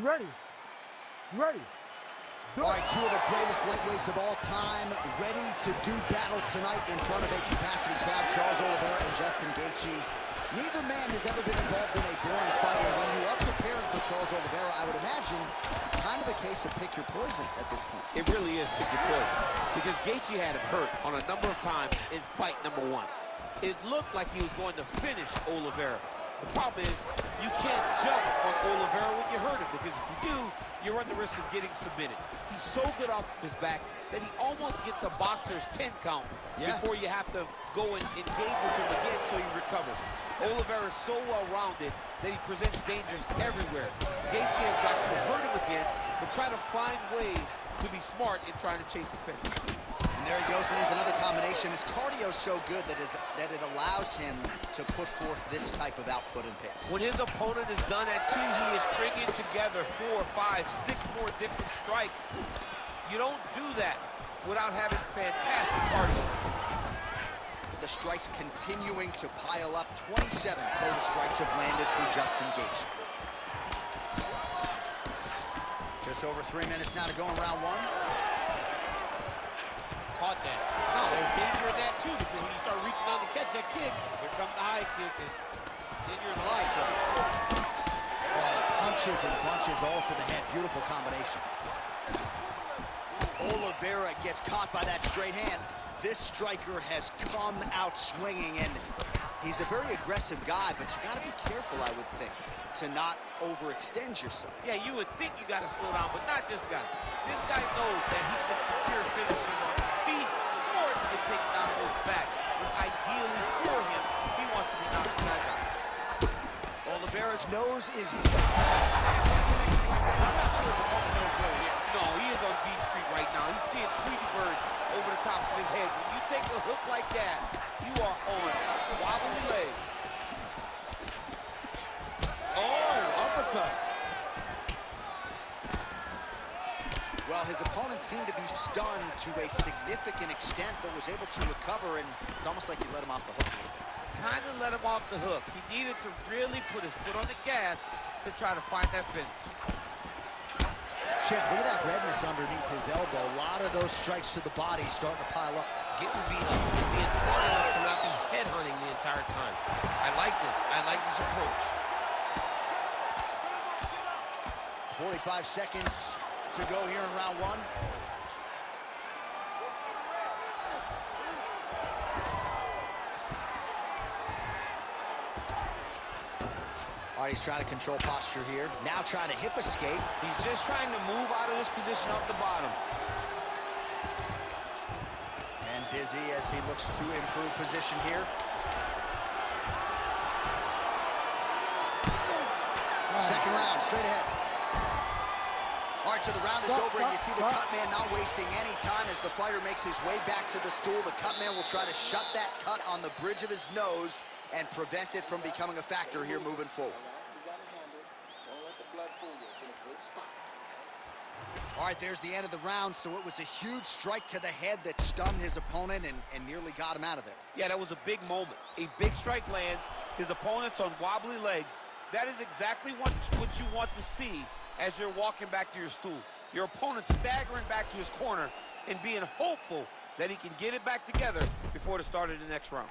Ready. Ready. All right, two of the greatest lightweights of all time ready to do battle tonight in front of a capacity crowd. Charles Oliveira and Justin Gaethje. Neither man has ever been involved in a boring fight, and when you are preparing for Charles Oliveira, I would imagine kind of a case of pick your poison at this point. It really is pick your poison, because Gaethje had him hurt on a number of times in fight number one. It looked like he was going to finish Oliveira. The problem is you can't jump on Oliveira when you hurt him, because if you do, you run the risk of getting submitted. He's so good off his back that he almost gets a boxer's 10 count before you have to go and engage with him again so he recovers. Oliveira is so well-rounded that he presents dangers everywhere. Gaethje has got to hurt him again, but try to find ways to be smart in trying to chase the finish. And there he goes, lands another combination. His cardio is so good that it allows him to put forth this type of output and pace. When his opponent is done at 2, he is stringing together 4, 5, 6 more different strikes. You don't do that without having fantastic cardio. The strikes continuing to pile up. 27 total strikes have landed for Justin Gaethje. Just over 3 minutes now to go in round one. Caught that. No, there's danger in that too, because when you start reaching out to catch that kick, here comes the high kick, and then you're in a line trouble. Oh, punches and bunches all to the head. Beautiful combination. Oliveira gets caught by that straight hand. This striker has come out swinging, and he's a very aggressive guy, but you got to be careful, I would think, to not overextend yourself. Yeah, you would think you got to slow down, but not this guy. This guy knows that he can secure finishes on his feet or to get taken down to his back. But ideally for him, he wants to be knocking guys out. Oliveira's nose is... I'm not sure his opponent knows where he is. No, he is on Beach Street right now. He's seeing Tweety birds over the top of his head. When you take a hook like that, you are on wobbly legs. Oh, uppercut. Well, his opponent seemed to be stunned to a significant extent, but was able to recover, and it's almost like he let him off the hook. Kind of let him off the hook. He needed to really put his foot on the gas to try to find that finish. Chip, look at that redness underneath his elbow. A lot of those strikes to the body starting to pile up. Getting beat up, being smart enough to not be headhunting the entire time. I like this. I like this approach. 45 seconds to go here in round one. All right, he's trying to control posture here. Now trying to hip escape. He's just trying to move out of this position up the bottom. And busy as he looks to improve position here. Second round, straight ahead. All right, so the round is over, and you see the cut man not wasting any time as the fighter makes his way back to the stool. The cut man will try to shut that cut on the bridge of his nose and prevent it from becoming a factor here moving forward. All right, there's the end of the round, so it was a huge strike to the head that stunned his opponent and nearly got him out of there. Yeah, that was a big moment. A big strike lands, his opponent's on wobbly legs. That is exactly what you want to see as you're walking back to your stool. Your opponent staggering back to his corner and being hopeful that he can get it back together before the start of the next round.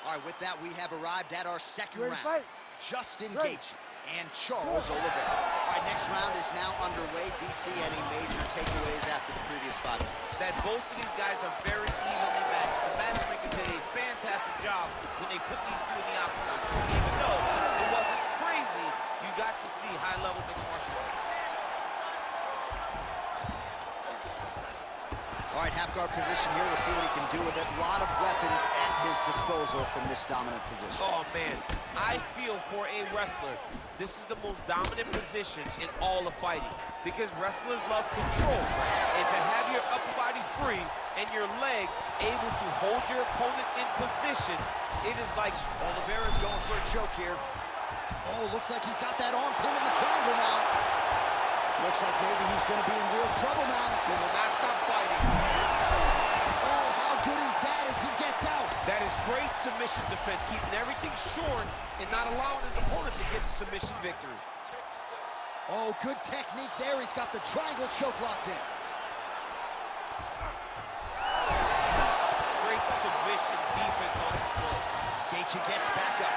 All right, with that, we have arrived at our second round. Fight. Justin Gaethje and Charles Oliveira. All right, next round is now underway. DC, any major takeaways after the previous 5 minutes? That both of these guys are very evenly matched. The matchmakers did a fantastic job when they put these two in the octagon. So even though it wasn't crazy, you got to see high-level mixed martial arts. All right, half guard position here. We'll see what he can do with it. A lot of weapons at his disposal from this dominant position. Oh, man. I feel for a wrestler, this is the most dominant position in all of fighting because wrestlers love control. And to have your upper body free and your leg able to hold your opponent in position, it is like... Oliveira's going for a choke here. Oh, looks like he's got that arm pinned in the triangle now. Looks like maybe he's going to be in real trouble now. He will not stop fighting. Oh, how good is that as he gets lights out. That is great submission defense, keeping everything short and not allowing his opponent to get the submission victory. Oh, good technique there. He's got the triangle choke locked in. Great submission defense on display. Gaethje gets back up.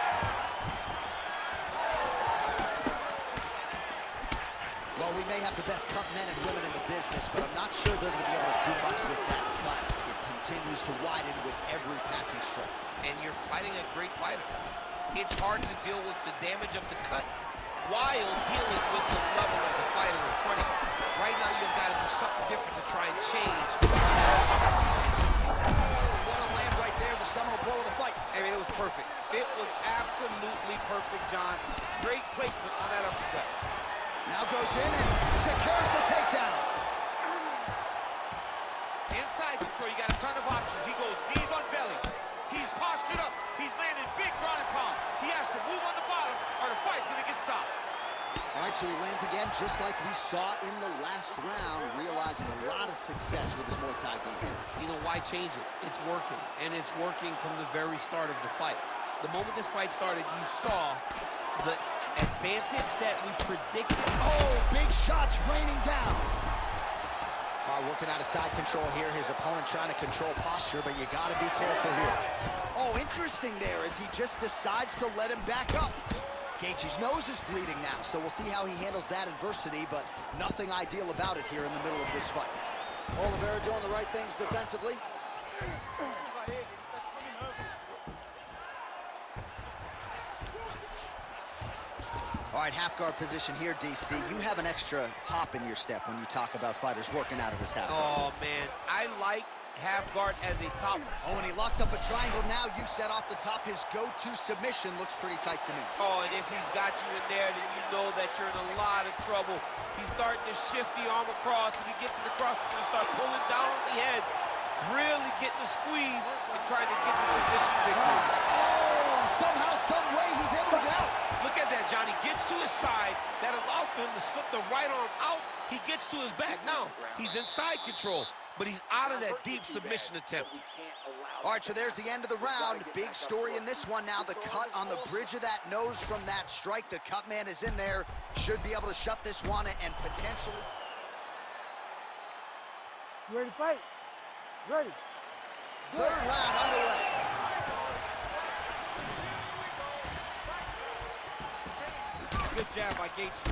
Well, we may have the best cut men and women in the business, but I'm not sure they're going to be able to do much with that cut. It continues to widen with every passing stroke. And you're fighting a great fighter. It's hard to deal with the damage of the cut while dealing with the level of the fighter in front of you. Right now, you've got to do something different to try and change. Oh, what a land right there, the seminal blow of the fight. I mean, it was perfect. It was absolutely perfect, John. Great placement on that uppercut. Now goes in and secures the takedown. Inside control, you got a ton of options. He goes knees on belly. He's postured up. He's landing big ground and pound. He has to move on the bottom or the fight's gonna get stopped. All right, so he lands again just like we saw in the last round, realizing a lot of success with his Muay Thai game too. You know, why change it? It's working, and it's working from the very start of the fight. The moment this fight started, you saw the advantage that we predicted. Oh, big shots raining down. All right, working out of side control here. His opponent trying to control posture, but you got to be careful here. Oh, interesting there as he just decides to let him back up. Gaethje's nose is bleeding now, so we'll see how he handles that adversity, but nothing ideal about it here in the middle of this fight. Oliveira doing the right things defensively. All right, half guard position here, DC. You have an extra hop in your step when you talk about fighters working out of this half guard. Oh, man, I like half guard as a top. Oh, and he locks up a triangle now. You set off the top. His go-to submission looks pretty tight to me. Oh, and if he's got you in there, then you know that you're in a lot of trouble. He's starting to shift the arm across. As he gets it across, he's going to start pulling down on the head, really getting the squeeze and trying to get the submission victory. Oh, somehow, some way, he's able to get out. Look at that, Johnny. Gets to his side. That allows for him to slip the right arm out. He gets to his back. Now, he's in side control, but he's out of that deep submission attempt. All right, so there's the end of the round. Big story in this one now. The cut on the bridge of that nose from that strike. The cut man is in there. Should be able to shut this one and potentially... You ready to fight? Ready. Third round underway. Good jab by Gaethje.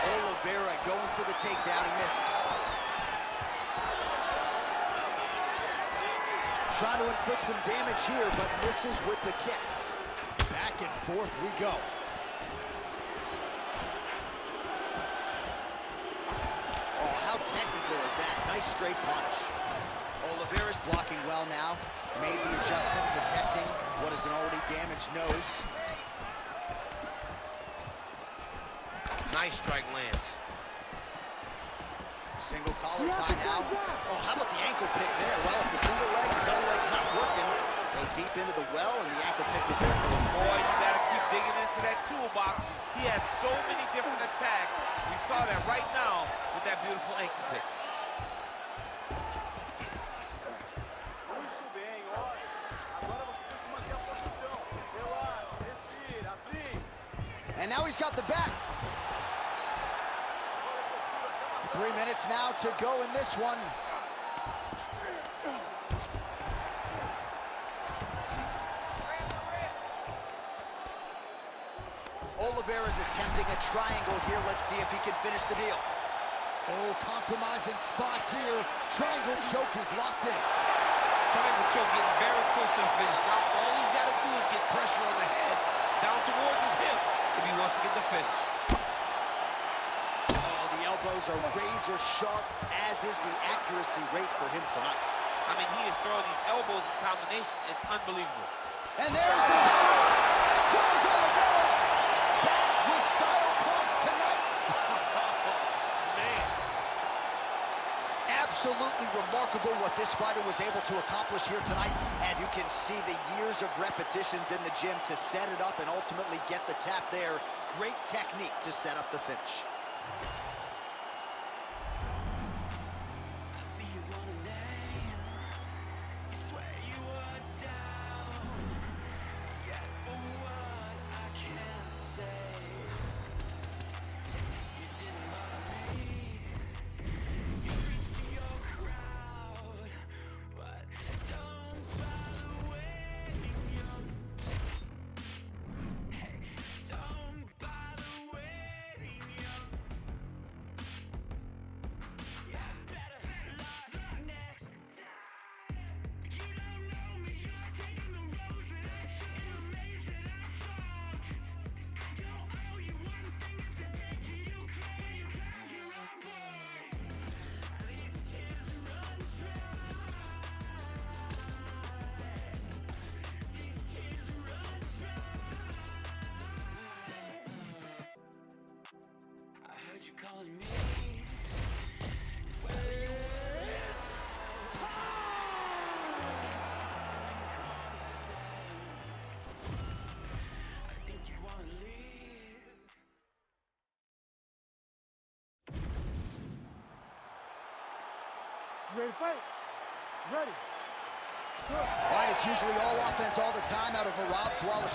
Oliveira going for the takedown. He misses. Trying to inflict some damage here, but misses with the kick. Back and forth we go. Oh, how technical is that? Nice straight punch. Oliveira's blocking well now. Made the adjustment, protecting what is an already damaged nose. Nice strike lands. Single collar tie now. Oh, how about the ankle pick there? Well, if the single leg, the double leg's not working, go deep into the well, and the ankle pick was there for him. Boy, you gotta keep digging into that toolbox. He has so many different attacks. We saw that right now with that beautiful ankle pick. And now he's got the back. 3 minutes now to go in this one. Oliveira's attempting a triangle here. Let's see if he can finish the deal. Oh, compromising spot here. Triangle choke is locked in. Triangle choke getting very close to the finish. Now all he's got to do is get pressure on the head, down towards his hip, if he wants to get the finish. Oh, the elbows are razor sharp, as is the accuracy rate for him tonight. I mean, he is throwing these elbows in combination. It's unbelievable. And there's the top. Charles Oliveira back with style points tonight. Man. Absolutely remarkable what this fighter was able to accomplish here tonight. As you can see, the years of repetitions in the gym to set it up and ultimately get the tap there. Great technique to set up the finish. I see you running. ready to fight? Ready. Good. All right, it's usually all offense all the time out of Rob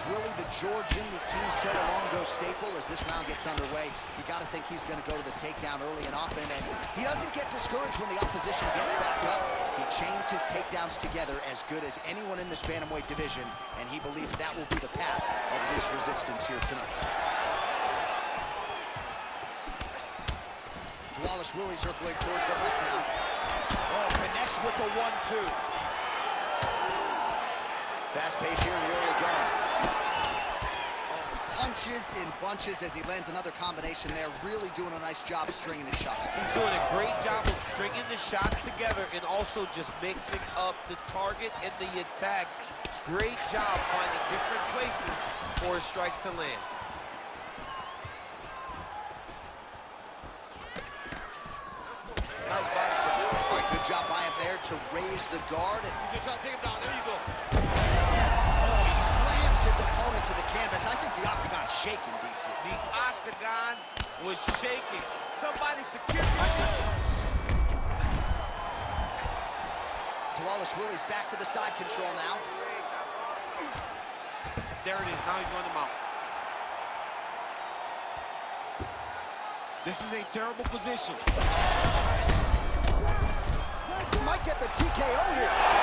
Willie, the Georgian, the Team So Long Go staple. As this round gets underway, you got to think he's going to go to the takedown early and often, and he doesn't get discouraged when the opposition gets back up. He chains his takedowns together as good as anyone in this bantamweight division, and he believes that will be the path of his resistance here tonight. Willie circling towards the left now. Oh, connects with the 1-2. Fast pace here in the early going. Oh, punches in bunches as he lands another combination there. Really doing a nice job of stringing his shots together. He's doing a great job of stringing the shots together and also just mixing up the target and the attacks. Great job finding different places for his strikes to land. Nice body shot. All right, good job by him there to raise the guard. And He's gonna try to take him down. There you go. oh, he slams his opponent to the canvas. I think the octagon's shaking, DC. The octagon was shaking. Somebody secure. Willie's back to the side control now. There it is. Now he's going to mount. This is a terrible position. Might get the TKO here.